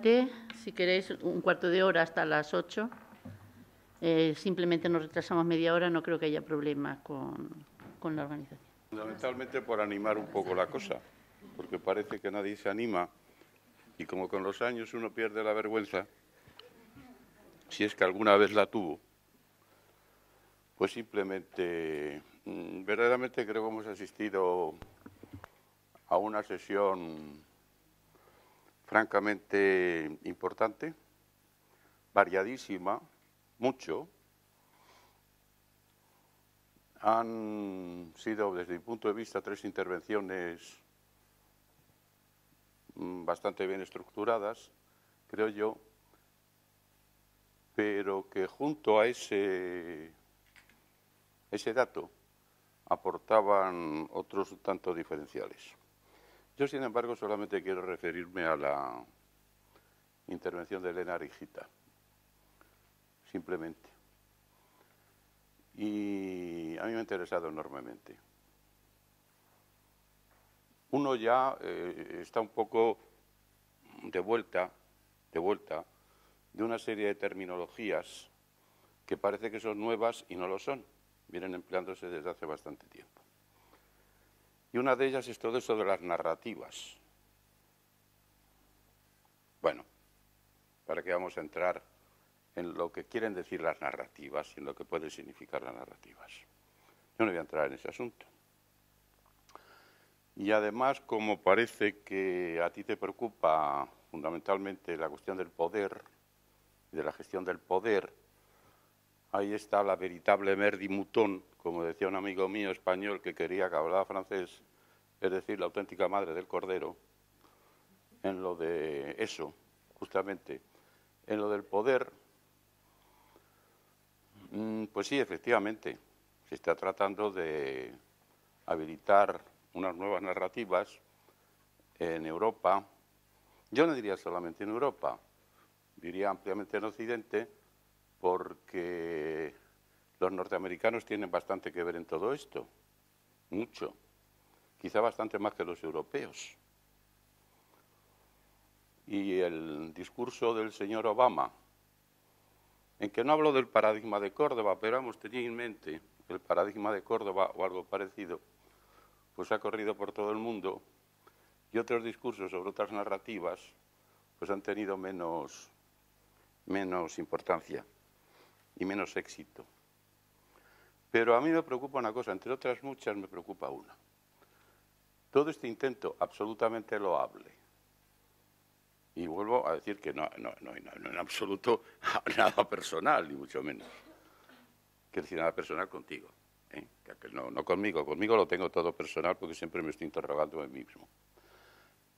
debate, si queréis, un cuarto de hora hasta las 8. Simplemente nos retrasamos media hora, no creo que haya problema con la organización. Fundamentalmente por animar un poco la cosa, porque parece que nadie se anima y como con los años uno pierde la vergüenza, si es que alguna vez la tuvo, pues simplemente, verdaderamente creo que hemos asistido a una sesión francamente importante, variadísima, mucho. Han sido, desde mi punto de vista, 3 intervenciones bastante bien estructuradas, creo yo, pero que junto a ese dato aportaban otros un tanto diferenciales. Yo, sin embargo, solamente quiero referirme a la intervención de Elena Arejita, simplemente. Y a mí me ha interesado enormemente. Uno ya está un poco de vuelta de una serie de terminologías que parece que son nuevas y no lo son. Vienen empleándose desde hace bastante tiempo. Y una de ellas es todo eso de las narrativas. Bueno, ¿para qué vamos a entrar en lo que quieren decir las narrativas y en lo que pueden significar las narrativas? Yo no voy a entrar en ese asunto. Y además, como parece que a ti te preocupa fundamentalmente la cuestión del poder y de la gestión del poder, ahí está la veritable mère du mouton, como decía un amigo mío español que quería que hablaba francés, es decir, la auténtica madre del cordero, en lo de eso, justamente, en lo del poder. Pues sí, efectivamente, se está tratando de habilitar unas nuevas narrativas en Europa. Yo no diría solamente en Europa, diría ampliamente en Occidente, porque los norteamericanos tienen bastante que ver en todo esto, mucho, quizá bastante más que los europeos. Y el discurso del señor Obama, en que no hablo del paradigma de Córdoba, pero hemos tenido en mente el paradigma de Córdoba o algo parecido, pues ha corrido por todo el mundo, y otros discursos sobre otras narrativas pues han tenido menos importancia y menos éxito. Pero a mí me preocupa una cosa, entre otras muchas me preocupa una. Todo este intento absolutamente loable, y vuelvo a decir que no en absoluto nada personal, ni mucho menos. Quiero decir, nada personal contigo. Que no conmigo lo tengo todo personal porque siempre me estoy interrogando a mí mismo.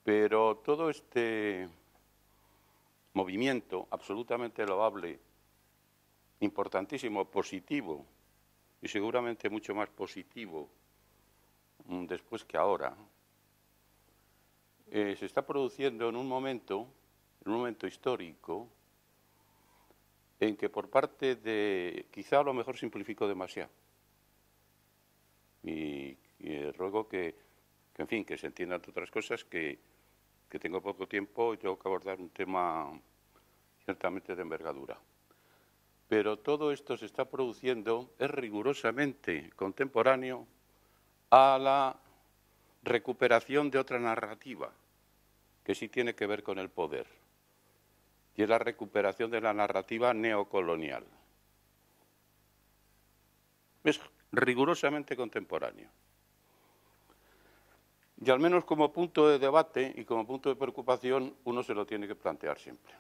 Pero todo este movimiento absolutamente loable, importantísimo, positivo, y seguramente mucho más positivo después que ahora, se está produciendo en un momento histórico en que por parte de, quizá a lo mejor simplifico demasiado, y ruego que en fin, que se entiendan otras cosas, que tengo poco tiempo y tengo que abordar un tema ciertamente de envergadura. Pero todo esto se está produciendo, es rigurosamente contemporáneo a la recuperación de otra narrativa que sí tiene que ver con el poder, y es la recuperación de la narrativa neocolonial. Es rigurosamente contemporáneo. Y al menos como punto de debate y como punto de preocupación uno se lo tiene que plantear siempre.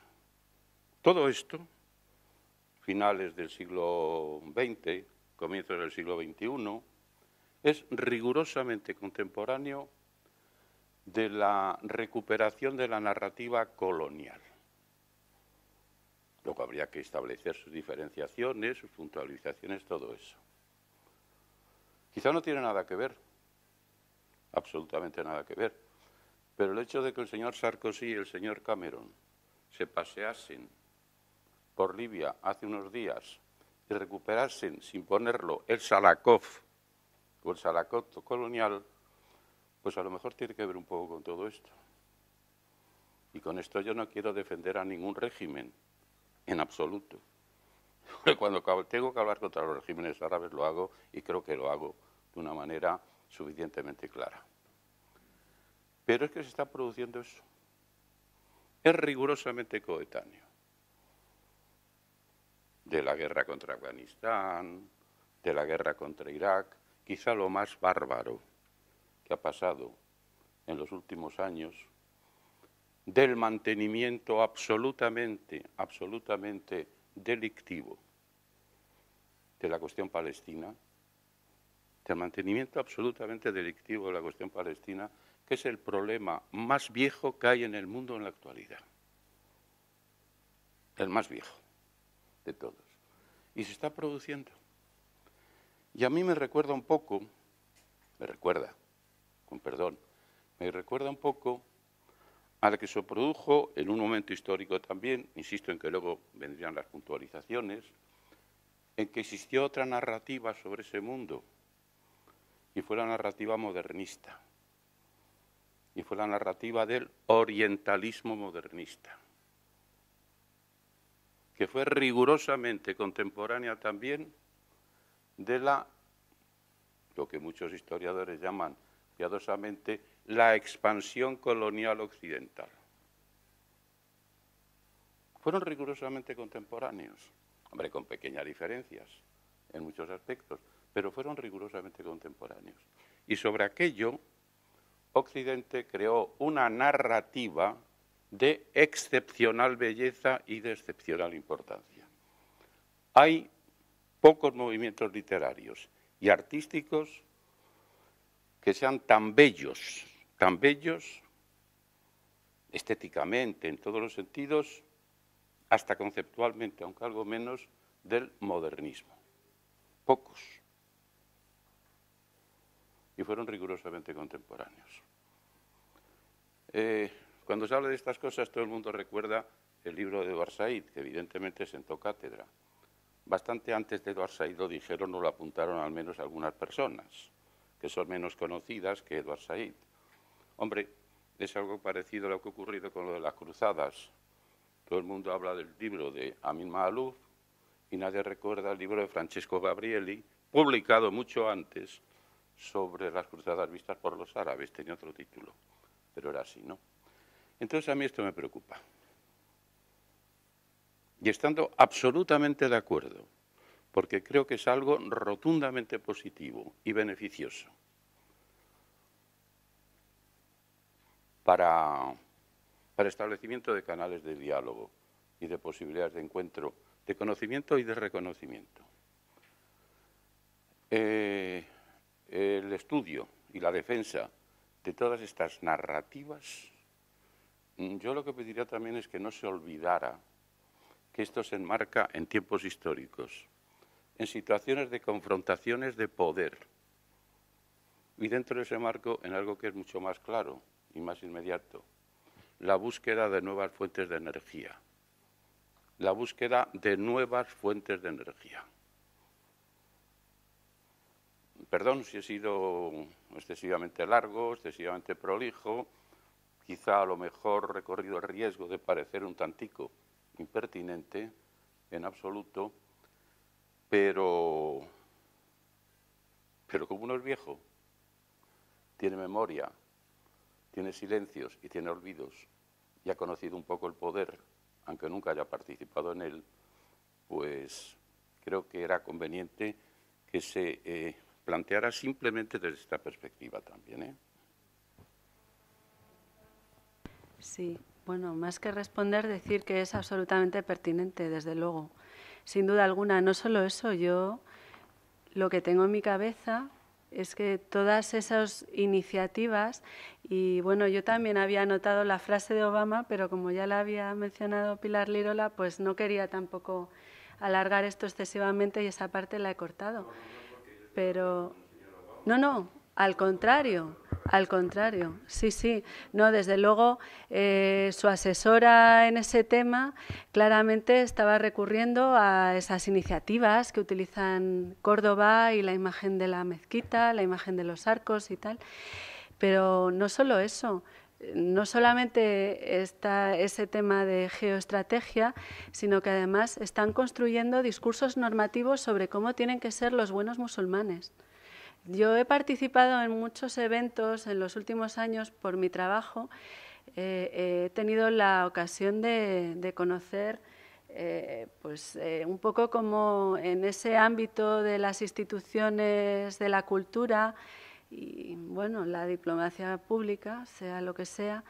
Todo esto, finales del siglo XX, comienzos del siglo XXI, es rigurosamente contemporáneo de la recuperación de la narrativa colonial. Luego habría que establecer sus diferenciaciones, sus puntualizaciones, todo eso. Quizá no tiene nada que ver, absolutamente nada que ver, pero el hecho de que el señor Sarkozy y el señor Cameron se paseasen por Libia hace unos días y recuperasen, sin ponerlo, el Salakov o el Salakot colonial, pues a lo mejor tiene que ver un poco con todo esto. Y con esto yo no quiero defender a ningún régimen, en absoluto. Porque cuando tengo que hablar contra los regímenes árabes lo hago, y creo que lo hago de una manera suficientemente clara. Pero es que se está produciendo eso. Es rigurosamente coetáneo. De la guerra contra Afganistán, de la guerra contra Irak, quizá lo más bárbaro que ha pasado en los últimos años, del mantenimiento absolutamente delictivo de la cuestión palestina, del mantenimiento absolutamente delictivo de la cuestión palestina, que es el problema más viejo que hay en el mundo en la actualidad. El más viejo de todos. Y se está produciendo. Y a mí me recuerda un poco, me recuerda un poco a la que se produjo en un momento histórico también, insisto en que luego vendrían las puntualizaciones, en que existió otra narrativa sobre ese mundo, y fue la narrativa modernista, y fue la narrativa del orientalismo modernista, que fue rigurosamente contemporánea también de lo que muchos historiadores llaman piadosamente la expansión colonial occidental. Fueron rigurosamente contemporáneos, hombre, con pequeñas diferencias en muchos aspectos, pero fueron rigurosamente contemporáneos. Y sobre aquello, Occidente creó una narrativa de excepcional belleza y de excepcional importancia. Hay pocos movimientos literarios y artísticos que sean tan bellos estéticamente, en todos los sentidos, hasta conceptualmente, aunque algo menos, del modernismo. Pocos. Y fueron rigurosamente contemporáneos. Cuando se habla de estas cosas, todo el mundo recuerda el libro de Edward Said, que evidentemente sentó cátedra. Bastante antes de Edward Said lo dijeron o lo apuntaron al menos algunas personas, que son menos conocidas que Edward Said. Hombre, es algo parecido a lo que ha ocurrido con lo de las cruzadas. Todo el mundo habla del libro de Amin Maalouf y nadie recuerda el libro de Francesco Gabrielli, publicado mucho antes, sobre las cruzadas vistas por los árabes. Tenía otro título, pero era así, ¿no? Entonces a mí esto me preocupa. Y estando absolutamente de acuerdo, porque creo que es algo rotundamente positivo y beneficioso para el establecimiento de canales de diálogo y de posibilidades de encuentro, de conocimiento y de reconocimiento. El estudio y la defensa de todas estas narrativas, yo lo que pediría también es que no se olvidara que esto se enmarca en tiempos históricos, en situaciones de confrontaciones de poder, y dentro de ese marco en algo que es mucho más claro y más inmediato, la búsqueda de nuevas fuentes de energía. La búsqueda de nuevas fuentes de energía. Perdón si he sido excesivamente largo, excesivamente prolijo, quizá a lo mejor he corrido el riesgo de parecer un tantico impertinente, en absoluto, pero como uno es viejo, tiene memoria, tiene silencios y tiene olvidos, y ha conocido un poco el poder, aunque nunca haya participado en él, pues creo que era conveniente que se planteara simplemente desde esta perspectiva también, ¿eh? Sí, bueno, más que responder, decir que es absolutamente pertinente, desde luego. Sin duda alguna, no solo eso, yo lo que tengo en mi cabeza es que todas esas iniciativas, y bueno, yo también había anotado la frase de Obama, pero como ya la había mencionado Pilar Lirola, pues no quería tampoco alargar esto excesivamente y esa parte la he cortado. Pero no, al contrario, sí, no, desde luego su asesora en ese tema claramente estaba recurriendo a esas iniciativas que utilizan Córdoba y la imagen de la mezquita, la imagen de los arcos y tal, pero no solo eso, no solamente está ese tema de geoestrategia, sino que además están construyendo discursos normativos sobre cómo tienen que ser los buenos musulmanes. Yo he participado en muchos eventos en los últimos años por mi trabajo. He tenido la ocasión de conocer un poco como en ese ámbito de las instituciones de la cultura y, bueno, la diplomacia pública, sea lo que sea,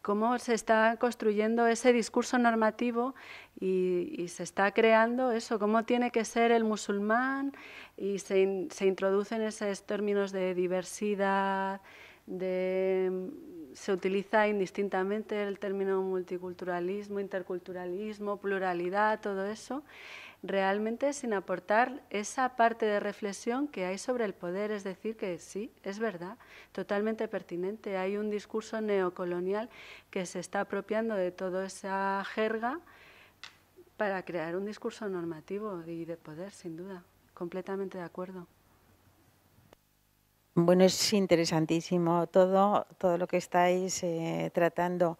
cómo se está construyendo ese discurso normativo y se está creando eso, cómo tiene que ser el musulmán, y se introducen esos términos de diversidad, se utiliza indistintamente el término multiculturalismo, interculturalismo, pluralidad, todo eso, realmente sin aportar esa parte de reflexión que hay sobre el poder. Es decir, que sí, es verdad, totalmente pertinente. Hay un discurso neocolonial que se está apropiando de toda esa jerga para crear un discurso normativo y de poder, sin duda. Completamente de acuerdo. Bueno, es interesantísimo todo lo que estáis tratando.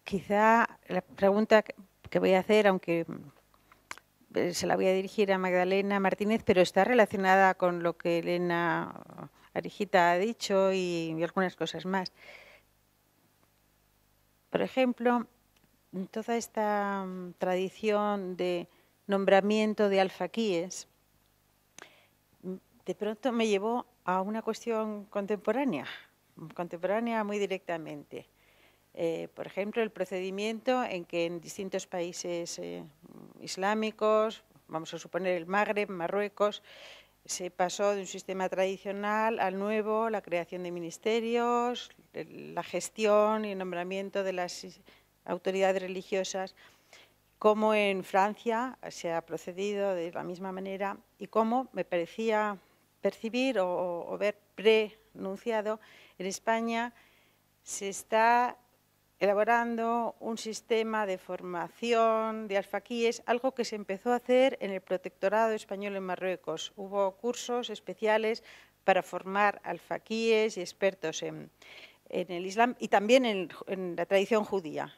Quizá la pregunta que voy a hacer, aunque se la voy a dirigir a Magdalena Martínez, pero está relacionada con lo que Elena Arejita ha dicho y algunas cosas más. Por ejemplo, toda esta tradición de nombramiento de alfaquíes de pronto me llevó a una cuestión contemporánea muy directamente. Por ejemplo, el procedimiento en que en distintos países islámicos, vamos a suponer el Magreb, Marruecos, se pasó de un sistema tradicional al nuevo, la creación de ministerios, la gestión y el nombramiento de las autoridades religiosas, cómo en Francia se ha procedido de la misma manera y cómo me parecía percibir o ver prenunciado, en España se está elaborando un sistema de formación de alfaquíes, algo que se empezó a hacer en el protectorado español en Marruecos. Hubo cursos especiales para formar alfaquíes y expertos en el Islam y también en la tradición judía.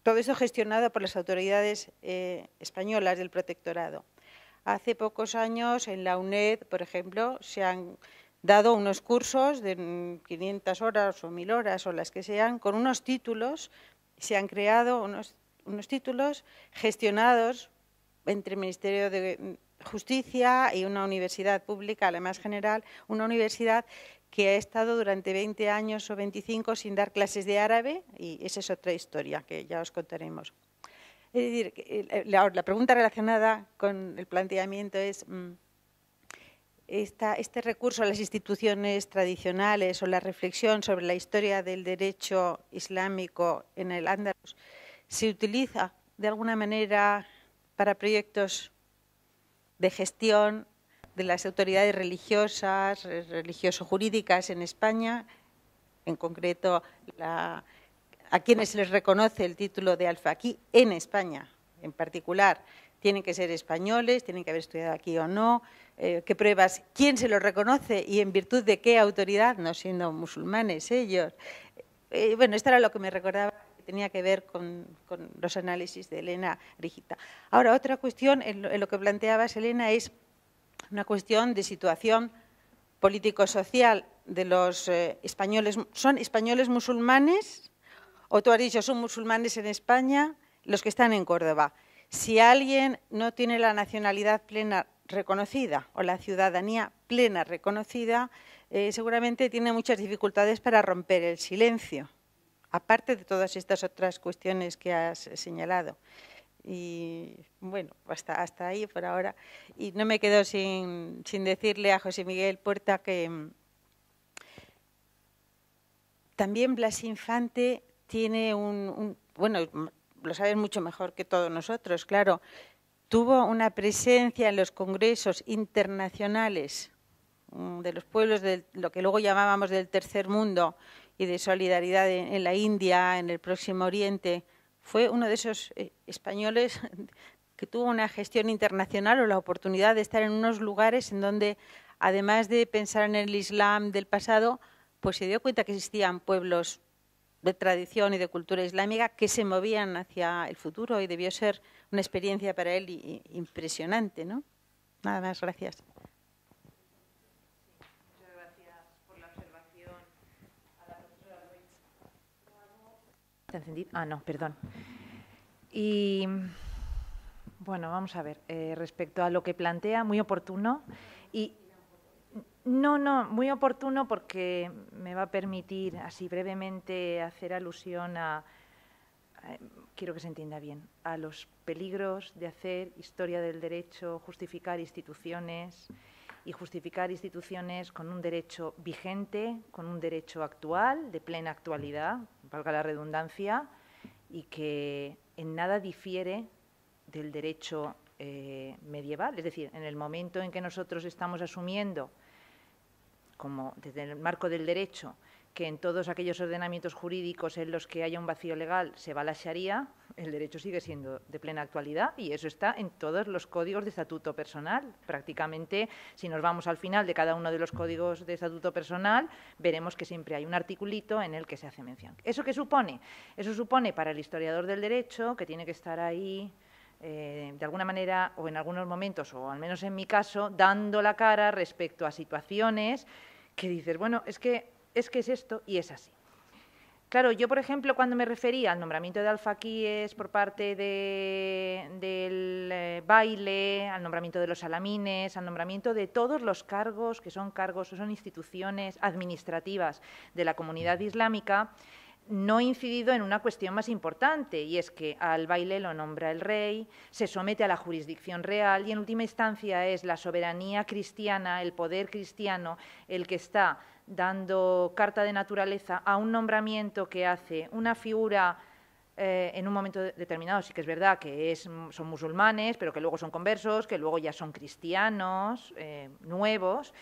Todo eso gestionado por las autoridades españolas del protectorado. Hace pocos años en la UNED, por ejemplo, se han dado unos cursos de 500 horas o 1000 horas o las que sean, con unos títulos, se han creado unos títulos gestionados entre el Ministerio de Justicia y una universidad pública, la más general, una universidad que ha estado durante 20 años o 25 sin dar clases de árabe, y esa es otra historia que ya os contaremos. Es decir, la pregunta relacionada con el planteamiento es este recurso a las instituciones tradicionales o la reflexión sobre la historia del derecho islámico en el Andalus, ¿se utiliza de alguna manera para proyectos de gestión de las autoridades religiosas, religioso-jurídicas en España, en concreto a quienes se les reconoce el título de alfaquí en España en particular? ¿Tienen que ser españoles? ¿Tienen que haber estudiado aquí o no? ¿Qué pruebas? ¿Quién se los reconoce y en virtud de qué autoridad? No siendo musulmanes ellos. Bueno, esto era lo que me recordaba, que tenía que ver con los análisis de Elena Arejita. Ahora, otra cuestión en lo que planteabas, Elena, es una cuestión de situación político-social de los españoles. ¿Son españoles musulmanes? O tú has dicho, son musulmanes en España los que están en Córdoba. Si alguien no tiene la nacionalidad plena reconocida o la ciudadanía plena reconocida, seguramente tiene muchas dificultades para romper el silencio, aparte de todas estas otras cuestiones que has señalado. Y bueno, hasta ahí por ahora. Y no me quedo sin decirle a José Miguel Puerta que también Blas Infante tiene bueno, lo sabes mucho mejor que todos nosotros, claro, tuvo una presencia en los congresos internacionales de los pueblos de lo que luego llamábamos del tercer mundo y de solidaridad en la India, en el Próximo Oriente. Fue uno de esos españoles que tuvo una gestión internacional o la oportunidad de estar en unos lugares en donde, además de pensar en el Islam del pasado, pues se dio cuenta que existían pueblos de tradición y de cultura islámica que se movían hacia el futuro y debió ser una experiencia para él impresionante, ¿no? Nada más, gracias. Muchas gracias por la observación a la profesora Luis. ¿Está encendido? Ah, no, perdón. Y bueno, vamos a ver, respecto a lo que plantea, muy oportuno y no, muy oportuno porque me va a permitir así brevemente hacer alusión quiero que se entienda bien, a los peligros de hacer historia del derecho, justificar instituciones con un derecho vigente, con un derecho actual, de plena actualidad, valga la redundancia, y que en nada difiere del derecho medieval. Es decir, en el momento en que nosotros estamos asumiendo, como desde el marco del derecho, que en todos aquellos ordenamientos jurídicos en los que haya un vacío legal se va la Sharia, el derecho sigue siendo de plena actualidad y eso está en todos los códigos de estatuto personal. Prácticamente, si nos vamos al final de cada uno de los códigos de estatuto personal, veremos que siempre hay un articulito en el que se hace mención. ¿Eso qué supone? Eso supone para el historiador del derecho, que tiene que estar ahí de alguna manera, o en algunos momentos, o al menos en mi caso, dando la cara respecto a situaciones que dices, bueno, es que es esto y es así. Claro, yo, por ejemplo, cuando me refería al nombramiento de alfaquíes por parte del baile, al nombramiento de los alamines, al nombramiento de todos los cargos que son instituciones administrativas de la comunidad islámica, no he incidido en una cuestión más importante, y es que al baile lo nombra el rey, se somete a la jurisdicción real y en última instancia es la soberanía cristiana, el poder cristiano, el que está dando carta de naturaleza a un nombramiento que hace una figura en un momento determinado. Sí que es verdad que son musulmanes, pero que luego son conversos, que luego ya son cristianos nuevos,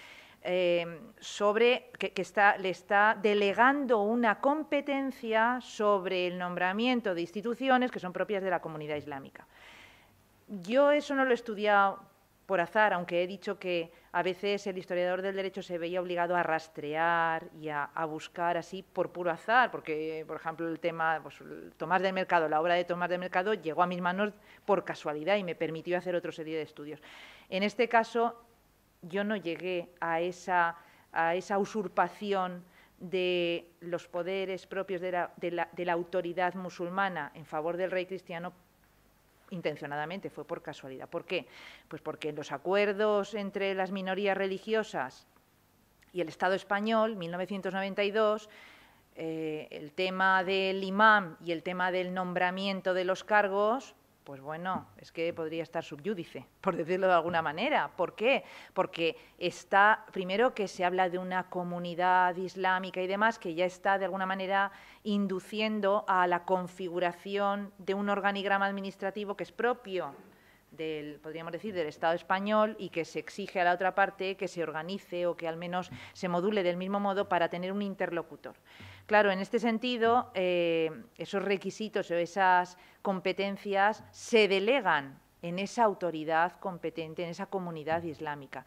sobre que le está delegando una competencia sobre el nombramiento de instituciones que son propias de la comunidad islámica. Yo eso no lo he estudiado por azar, aunque he dicho que a veces el historiador del derecho se veía obligado a rastrear y a buscar así por puro azar, porque, por ejemplo, el tema, pues, Tomás del Mercado, la obra de Tomás del Mercado llegó a mis manos por casualidad y me permitió hacer otra serie de estudios. En este caso, yo no llegué a esa usurpación de los poderes propios de la autoridad musulmana en favor del rey cristiano intencionadamente, fue por casualidad. ¿Por qué? Pues porque en los acuerdos entre las minorías religiosas y el Estado español, 1992, el tema del imam y el tema del nombramiento de los cargos, pues bueno, es que podría estar subyúdice, por decirlo de alguna manera. ¿Por qué? Porque está, primero, que se habla de una comunidad islámica y demás que ya está de alguna manera induciendo a la configuración de un organigrama administrativo que es propio podríamos decir, del Estado español y que se exige a la otra parte que se organice o que al menos se module del mismo modo para tener un interlocutor. Claro, en este sentido, esos requisitos o esas competencias se delegan en esa autoridad competente, en esa comunidad islámica.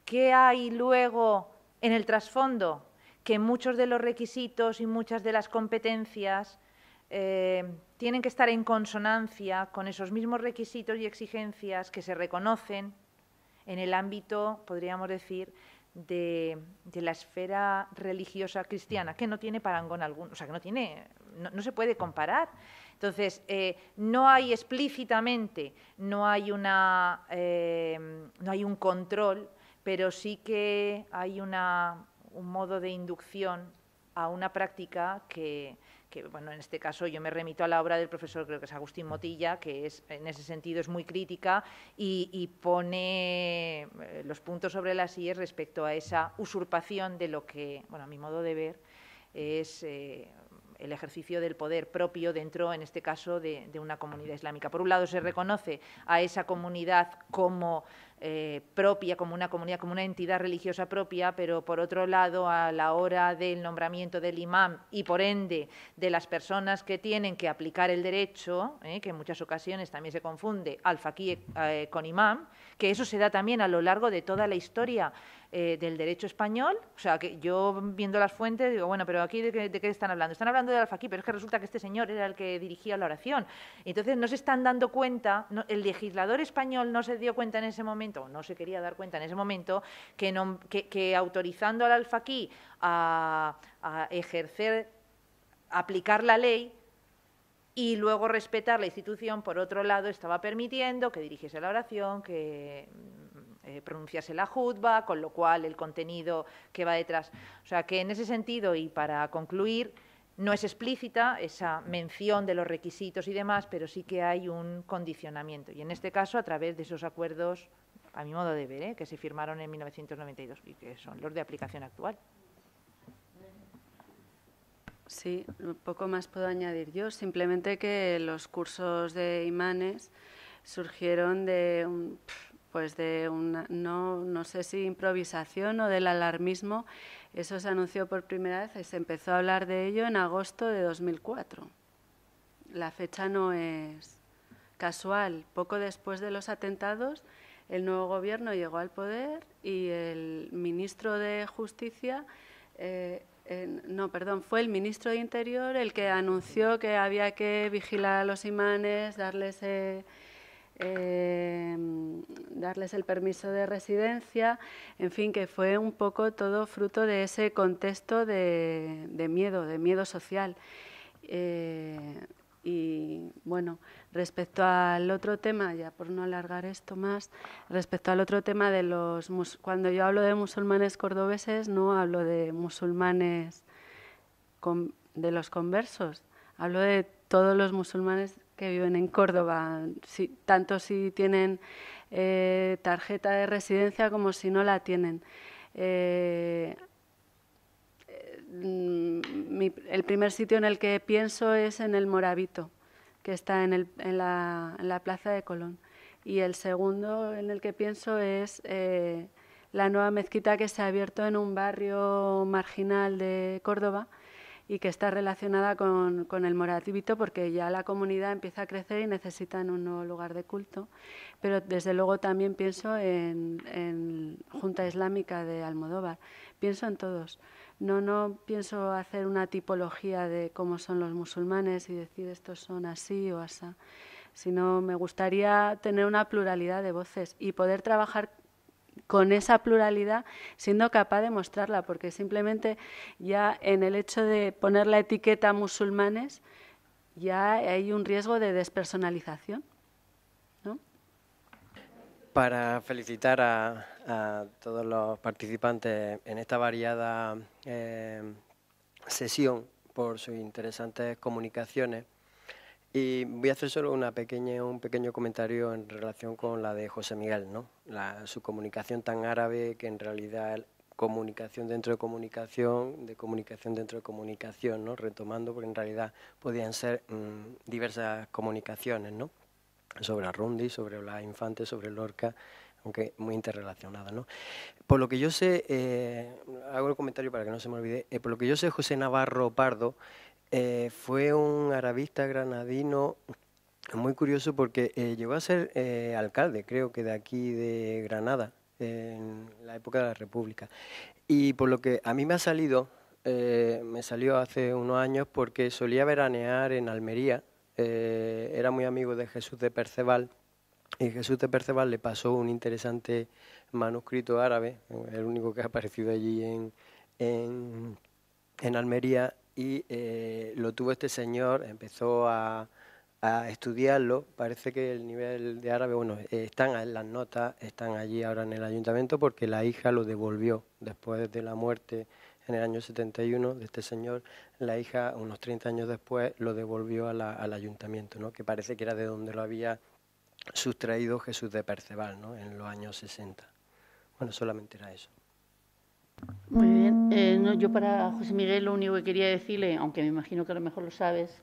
¿Qué hay luego en el trasfondo? Que muchos de los requisitos y muchas de las competencias tienen que estar en consonancia con esos mismos requisitos y exigencias que se reconocen en el ámbito, podríamos decir, de la esfera religiosa cristiana, que no tiene parangón alguno, o sea, que no se puede comparar. Entonces, no hay explícitamente, no hay un control, pero sí que hay un modo de inducción a una práctica que, bueno, en este caso yo me remito a la obra del profesor, creo que es Agustín Motilla, que en ese sentido es muy crítica y pone los puntos sobre las íes respecto a esa usurpación de lo que, bueno, a mi modo de ver, es el ejercicio del poder propio dentro, en este caso, de una comunidad islámica. Por un lado, se reconoce a esa comunidad como propia, como una comunidad, como una entidad religiosa propia, pero por otro lado, a la hora del nombramiento del imam y por ende de las personas que tienen que aplicar el derecho, que en muchas ocasiones también se confunde al faquí con imam, que eso se da también a lo largo de toda la historia del derecho español. O sea, que yo viendo las fuentes digo, bueno, pero aquí ¿de qué están hablando? Están hablando de Al-Faqih, pero es que resulta que este señor era el que dirigía la oración. Entonces no se están dando cuenta, el legislador español no se dio cuenta en ese momento, o no se quería dar cuenta en ese momento, que autorizando al Al-Faqih a ejercer, a aplicar la ley, y luego respetar la institución, por otro lado, estaba permitiendo que dirigiese la oración, que pronunciase la jutba, con lo cual el contenido que va detrás. O sea, que en ese sentido, y para concluir, no es explícita esa mención de los requisitos y demás, pero sí que hay un condicionamiento. Y en este caso, a través de esos acuerdos, a mi modo de ver, que se firmaron en 1992 y que son los de aplicación actual. Sí, poco más puedo añadir yo. Simplemente que los cursos de imanes surgieron de una, no sé si improvisación o del alarmismo. Eso se anunció por primera vez y se empezó a hablar de ello en agosto de 2004. La fecha no es casual. Poco después de los atentados, el nuevo gobierno llegó al poder y el ministro de Justicia... fue el ministro de Interior el que anunció que había que vigilar a los imanes, darles el permiso de residencia, en fin, que fue un poco todo fruto de ese contexto de miedo social. Y bueno, respecto al otro tema, ya por no alargar esto más, respecto al otro tema de cuando yo hablo de musulmanes cordobeses, no hablo de musulmanes de los conversos, hablo de todos los musulmanes que viven en Córdoba, tanto si tienen tarjeta de residencia como si no la tienen. El primer sitio en el que pienso es en el Morabito, que está en la plaza de Colón. Y el segundo en el que pienso es la nueva mezquita que se ha abierto en un barrio marginal de Córdoba y que está relacionada con el Morabito, porque ya la comunidad empieza a crecer y necesitan un nuevo lugar de culto. Pero desde luego también pienso en Junta Islámica de Almodóvar. Pienso en todos. No pienso hacer una tipología de cómo son los musulmanes y decir estos son así o asá, sino me gustaría tener una pluralidad de voces y poder trabajar con esa pluralidad siendo capaz de mostrarla, porque simplemente ya en el hecho de poner la etiqueta musulmanes ya hay un riesgo de despersonalización, ¿no? Para felicitar a todos los participantes en esta variada sesión por sus interesantes comunicaciones. Y voy a hacer solo un pequeño comentario en relación con la de José Miguel, ¿no? Su comunicación tan árabe que en realidad comunicación dentro de comunicación dentro de comunicación, ¿no? Retomando, porque en realidad podían ser diversas comunicaciones, ¿no? Sobre Arrundi, sobre Blas Infante, sobre Lorca, aunque muy interrelacionadas, ¿no? Por lo que yo sé, hago el comentario para que no se me olvide, por lo que yo sé, José Navarro Pardo fue un arabista granadino muy curioso porque llegó a ser alcalde, creo que de aquí de Granada, en la época de la República. Y por lo que a mí me salió hace unos años porque solía veranear en Almería, era muy amigo de Jesús de Perceval, y Jesús de Perceval le pasó un interesante manuscrito árabe, el único que ha aparecido allí en Almería, y lo tuvo este señor, empezó a estudiarlo. Parece que el nivel de árabe, bueno, están en las notas, están allí ahora en el ayuntamiento, porque la hija lo devolvió después de la muerte en el año 71 de este señor. La hija, unos 30 años después, lo devolvió al ayuntamiento, ¿no? Que parece que era de donde lo había sustraído Jesús de Perceval, ¿no? En los años 60. Bueno, solamente era eso. Muy bien. Yo para José Miguel lo único que quería decirle, aunque me imagino que a lo mejor lo sabes,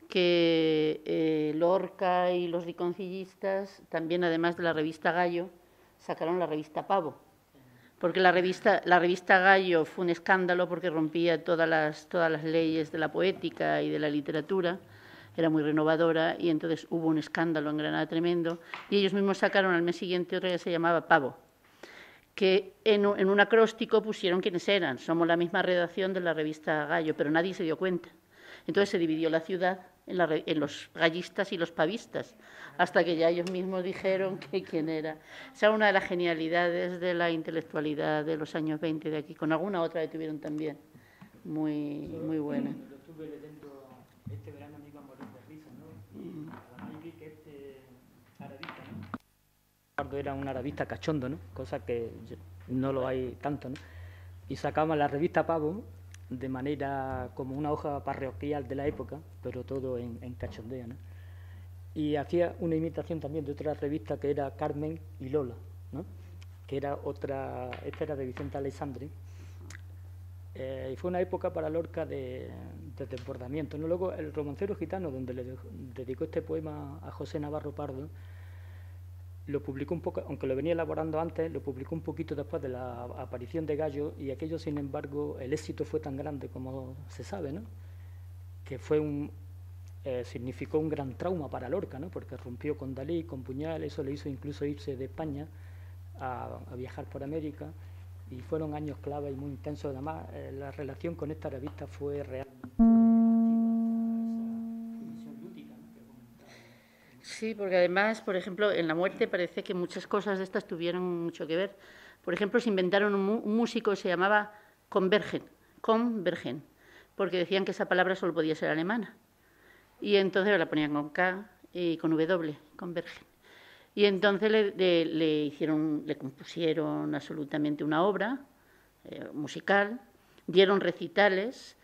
que Lorca y los liconcillistas también, además de la revista Gallo, sacaron la revista Pavo. Porque la revista Gallo fue un escándalo porque rompía todas las leyes de la poética y de la literatura, era muy renovadora y entonces hubo un escándalo en Granada tremendo y ellos mismos sacaron al mes siguiente otra que se llamaba Pavo, que en un acróstico pusieron quiénes eran. Somos la misma redacción de la revista Gallo, pero nadie se dio cuenta. Entonces se dividió la ciudad en los gallistas y los pavistas, hasta que ya ellos mismos dijeron que quién era. Esa es una de las genialidades de la intelectualidad de los años 20 de aquí, con alguna otra que tuvieron también, muy buena. Lo estuve leyendo este verano, me iba a morir de risa, ¿no? Y además vi que arabista, ¿no? Era un arabista cachondo, ¿no? Cosa que no lo hay tanto, ¿no? Y sacaba la revista Pavo de manera como una hoja parroquial de la época, pero todo en cachondeo, ¿no? Y hacía una imitación también de otra revista que era Carmen y Lola, ¿no? Que era otra, esta era de Vicente Aleixandre, y fue una época para Lorca de desbordamiento, ¿no? Luego el Romancero Gitano, donde le dedicó este poema a José Navarro Pardo, lo publicó un poco, aunque lo venía elaborando antes, lo publicó un poquito después de la aparición de Gallo, y aquello, sin embargo, el éxito fue tan grande como se sabe, ¿no? Que fue significó un gran trauma para Lorca, ¿no? Porque rompió con Dalí, con Puñal, eso le hizo incluso irse de España a viajar por América, y fueron años clave y muy intensos. Además, la relación con esta revista fue real. Sí, porque además, por ejemplo, en la muerte parece que muchas cosas de estas tuvieron mucho que ver. Por ejemplo, se inventaron un músico que se llamaba Convergen, porque decían que esa palabra solo podía ser alemana. Y entonces la ponían con K y con W, Convergen. Y entonces le compusieron absolutamente una obra musical, dieron recitales,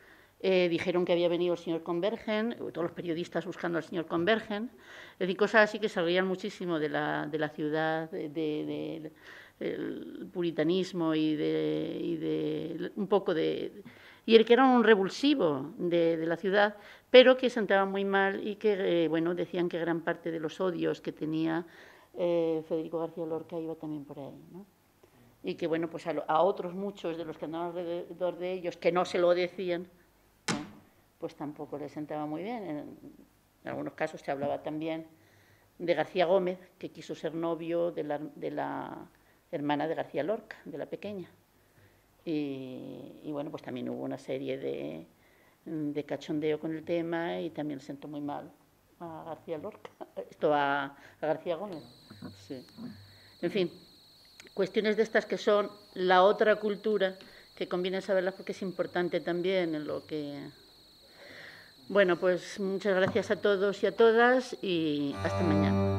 dijeron que había venido el señor Convergen, todos los periodistas buscando al señor Convergen, es decir, cosas así que se reían muchísimo de la ciudad, del puritanismo y un poco de... Y el que era un revulsivo de la ciudad, pero que sentaba muy mal y que, bueno, decían que gran parte de los odios que tenía Federico García Lorca iba también por ahí, ¿no? Y que, bueno, pues a otros muchos de los que andaban alrededor de ellos, que no se lo decían, ¿no? Pues tampoco les sentaba muy bien. En algunos casos se hablaba también de García Gómez, que quiso ser novio de la hermana de García Lorca, de la pequeña. Y bueno, pues también hubo una serie de cachondeo con el tema, y también le sentó muy mal a García Lorca, a García Gómez. Sí. En fin, cuestiones de estas que son la otra cultura, que conviene saberlas porque es importante también en lo que... Bueno, pues muchas gracias a todos y a todas, y hasta mañana.